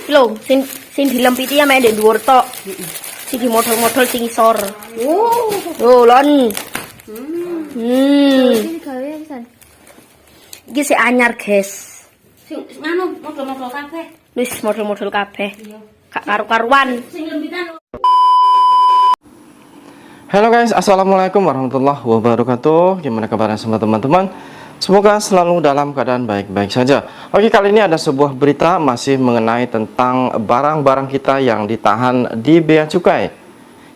Lho, sing dilempiti ya main di dhuwur tok. Sing model-model sing isor. Oh, lon. Iki gawe pisan. Iki sik anyar, guys. Sing nganu model-model kabeh. Wis model-model kabeh. Iya. Gak karu-karuan. Sing lembitan. Halo guys, assalamualaikum warahmatullahi wabarakatuh. Gimana kabarnya semua teman-teman? Semoga selalu dalam keadaan baik-baik saja. Oke, kali ini ada sebuah berita masih mengenai tentang barang-barang kita yang ditahan di Bea Cukai.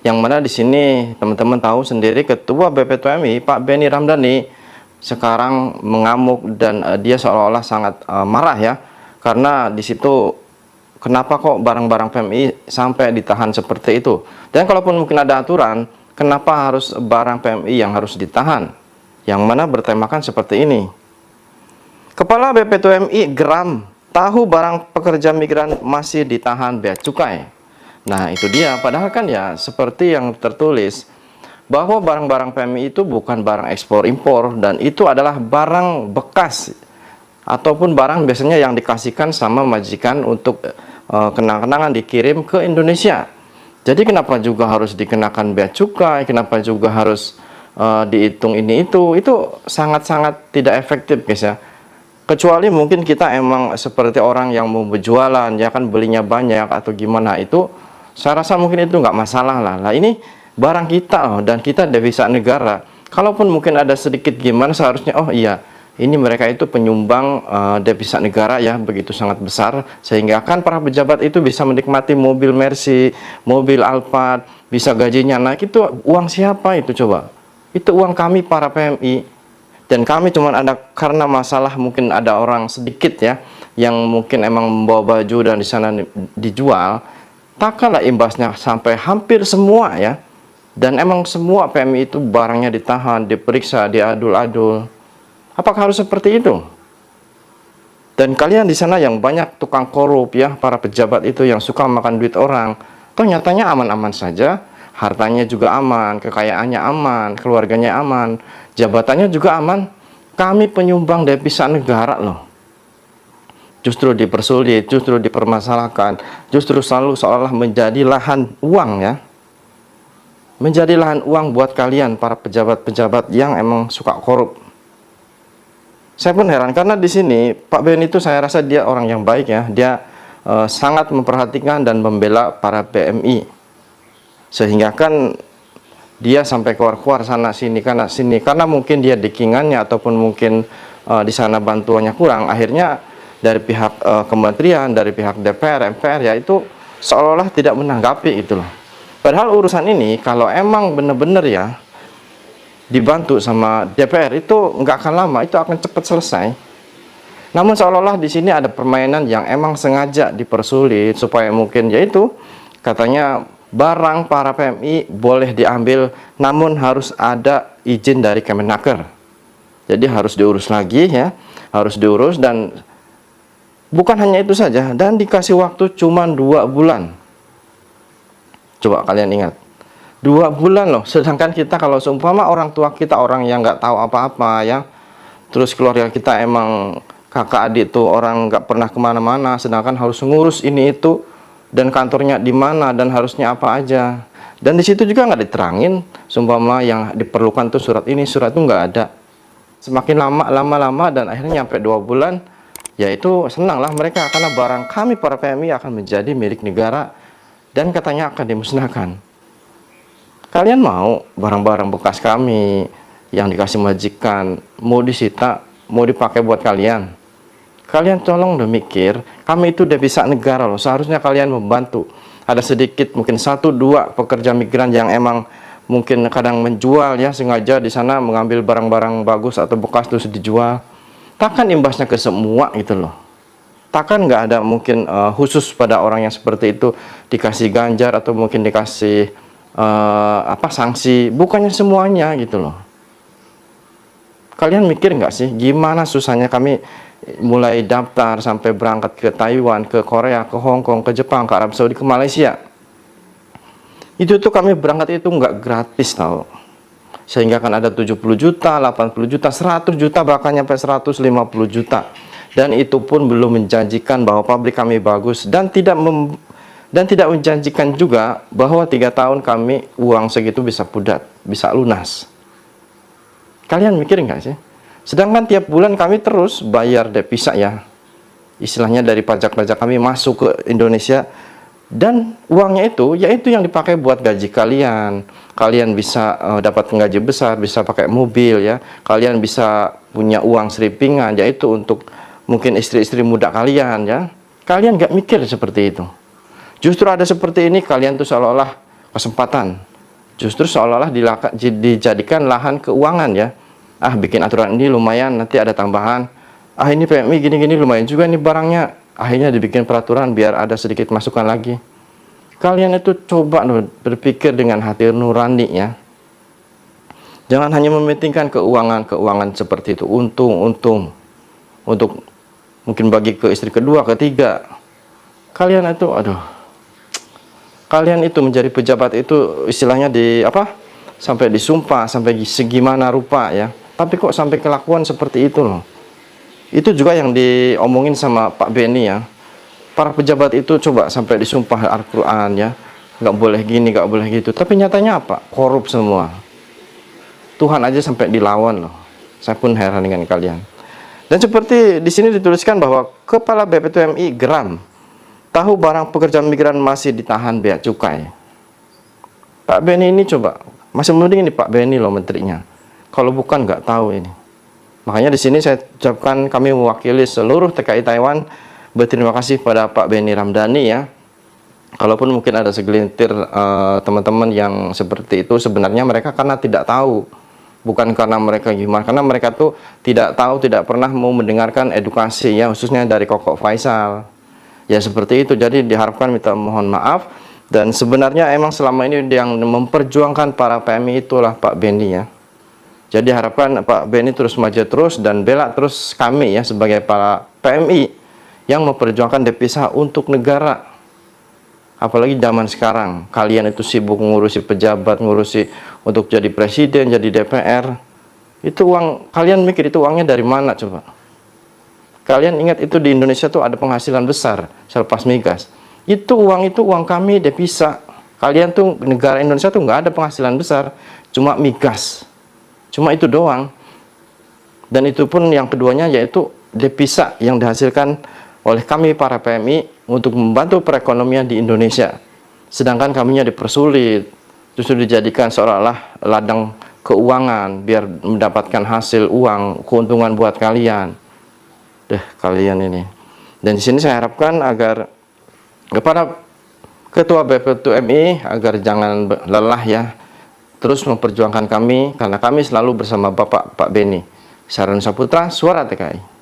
Yang mana di sini teman-teman tahu sendiri Ketua BPTMI Pak Benny Ramdhani sekarang mengamuk dan dia seolah-olah sangat marah ya, karena di situ kenapa kok barang-barang PMI sampai ditahan seperti itu. Dan kalaupun mungkin ada aturan, kenapa harus barang PMI yang harus ditahan? Yang mana bertemakan seperti ini. Kepala BPTMI geram, tahu barang pekerja migran masih ditahan bea cukai. Nah itu dia, padahal kan ya seperti yang tertulis bahwa barang-barang PMI itu bukan barang ekspor impor, dan itu adalah barang bekas ataupun barang biasanya yang dikasihkan sama majikan untuk kenang-kenangan dikirim ke Indonesia. Jadi kenapa juga harus dikenakan bea cukai, kenapa juga harus dihitung ini itu sangat-sangat tidak efektif guys ya. Kecuali mungkin kita emang seperti orang yang mau berjualan ya kan, belinya banyak atau gimana, itu saya rasa mungkin itu nggak masalah lah. Nah ini barang kita loh, dan kita devisa negara. Kalaupun mungkin ada sedikit gimana, seharusnya oh iya ini mereka itu penyumbang devisa negara ya, begitu sangat besar, sehingga kan para pejabat itu bisa menikmati mobil Mercy, mobil Alphard, bisa gajinya naik. Itu uang siapa itu coba? Itu uang kami para PMI, dan kami cuma ada karena masalah mungkin ada orang sedikit ya yang mungkin emang membawa baju dan di sana dijual, takkanlah imbasnya sampai hampir semua ya. Dan emang semua PMI itu barangnya ditahan, diperiksa, diadul-adul. Apakah harus seperti itu? Dan kalian di sana yang banyak tukang korup ya, para pejabat itu yang suka makan duit orang, toh nyatanya aman-aman saja. Hartanya juga aman, kekayaannya aman, keluarganya aman, jabatannya juga aman. Kami penyumbang devisa negara loh. Justru dipersulit, justru dipermasalahkan, justru selalu seolah menjadi lahan uang ya. Menjadi lahan uang buat kalian para pejabat-pejabat yang emang suka korup. Saya pun heran karena di sini Pak Ben itu saya rasa dia orang yang baik ya. Dia sangat memperhatikan dan membela para PMI. Sehingga kan dia sampai keluar-keluar sana sini karena mungkin dia dikingannya ataupun mungkin di sana bantuannya kurang, akhirnya dari pihak kementerian, dari pihak DPR, MPR ya itu seolah-olah tidak menanggapi itu loh. Padahal urusan ini kalau emang bener-bener ya dibantu sama DPR itu nggak akan lama, itu akan cepat selesai. Namun seolah-olah di sini ada permainan yang emang sengaja dipersulit supaya mungkin yaitu katanya barang para PMI boleh diambil, namun harus ada izin dari Kemenaker. Jadi harus diurus lagi ya, harus diurus, dan bukan hanya itu saja, dan dikasih waktu cuma 2 bulan. Coba kalian ingat, 2 bulan loh. Sedangkan kita kalau seumpama orang tua kita orang yang nggak tahu apa-apa ya, terus keluarga kita emang kakak adik tuh orang nggak pernah kemana-mana, sedangkan harus ngurus ini itu, dan kantornya di mana dan harusnya apa aja, dan di situ juga nggak diterangin seumpama yang diperlukan tuh surat ini surat itu nggak ada. Semakin lama dan akhirnya nyampe 2 bulan, yaitu senanglah mereka karena barang kami para PMI akan menjadi milik negara dan katanya akan dimusnahkan. Kalian mau barang-barang bekas kami yang dikasih majikan mau disita, mau dipakai buat kalian? Kalian tolong udah mikir, kami itu devisa negara loh, seharusnya kalian membantu. Ada sedikit mungkin 1-2 pekerja migran yang emang mungkin kadang menjual ya, sengaja di sana mengambil barang-barang bagus atau bekas terus dijual. Takkan imbasnya ke semua gitu loh. Takkan nggak ada mungkin khusus pada orang yang seperti itu dikasih ganjar atau mungkin dikasih sanksi, bukannya semuanya gitu loh. Kalian mikir nggak sih gimana susahnya kami mulai daftar sampai berangkat ke Taiwan, ke Korea, ke Hong Kong, ke Jepang, ke Arab Saudi, ke Malaysia. Itu tuh kami berangkat itu nggak gratis tahu. Sehingga kan ada 70 juta, 80 juta, 100 juta, bahkan sampai 150 juta. dan itu pun belum menjanjikan bahwa pabrik kami bagus, dan tidak menjanjikan juga bahwa 3 tahun kami uang segitu bisa pudar, bisa lunas. Kalian mikir nggak sih? Sedangkan tiap bulan kami terus bayar devisa ya, istilahnya dari pajak-pajak kami masuk ke Indonesia, dan uangnya itu yaitu yang dipakai buat gaji kalian. Kalian bisa dapat gaji besar, bisa pakai mobil ya, kalian bisa punya uang seripingan, yaitu untuk mungkin istri-istri muda kalian ya. Kalian nggak mikir seperti itu. Justru ada seperti ini, kalian tuh seolah-olah kesempatan, justru seolah-olah dijadikan lahan keuangan ya. Ah, bikin aturan ini lumayan, nanti ada tambahan. Ah, ini PMI gini-gini lumayan juga nih barangnya. Akhirnya dibikin peraturan biar ada sedikit masukan lagi. Kalian itu coba berpikir dengan hati nurani ya. Jangan hanya mementingkan keuangan seperti itu, untung untuk mungkin bagi ke istri kedua, ketiga. Kalian itu, kalian itu menjadi pejabat itu istilahnya sampai disumpah, sampai segimana rupa ya. Tapi kok sampai kelakuan seperti itu loh. Itu juga yang diomongin sama Pak Benny ya. Para pejabat itu coba sampai disumpah Al-Quran ya, nggak boleh gini, nggak boleh gitu. Tapi nyatanya apa? Korup semua. Tuhan aja sampai dilawan loh. Saya pun heran dengan kalian. Dan seperti di sini dituliskan bahwa Kepala BPTMI geram tahu barang pekerja migran masih ditahan bea cukai. Pak Benny ini coba, masih mending ini Pak Benny loh menterinya. Kalau bukan nggak tahu ini. Makanya di sini saya ucapkan, kami mewakili seluruh TKI Taiwan berterima kasih pada Pak Benny Ramdhani ya. Kalaupun mungkin ada segelintir teman-teman yang seperti itu, sebenarnya mereka karena tidak tahu, bukan karena mereka gimana, karena mereka tuh tidak tahu, tidak pernah mau mendengarkan edukasi ya, khususnya dari Koko Faisal. Ya seperti itu, jadi diharapkan minta mohon maaf. Dan sebenarnya emang selama ini yang memperjuangkan para PMI itulah Pak Benny ya. Jadi harapkan Pak Benny terus maju terus dan bela terus kami ya sebagai para PMI yang memperjuangkan devisa untuk negara. Apalagi zaman sekarang, kalian itu sibuk ngurusi pejabat, ngurusi untuk jadi presiden, jadi DPR. Itu uang, kalian mikir itu uangnya dari mana coba? Kalian ingat itu di Indonesia tuh ada penghasilan besar selepas migas. Itu uang kami devisa. Kalian tuh negara Indonesia tuh nggak ada penghasilan besar, cuma migas. Cuma itu doang. Dan itu pun yang keduanya yaitu devisa yang dihasilkan oleh kami para PMI untuk membantu perekonomian di Indonesia. Sedangkan kaminya dipersulit, justru dijadikan seolah-olah ladang keuangan biar mendapatkan hasil uang, keuntungan buat kalian. Kalian ini. Dan di sini saya harapkan agar kepada Ketua BPTMI agar jangan lelah ya, terus memperjuangkan kami karena kami selalu bersama Bapak Pak Benny. Saran Saputra, Suara TKI.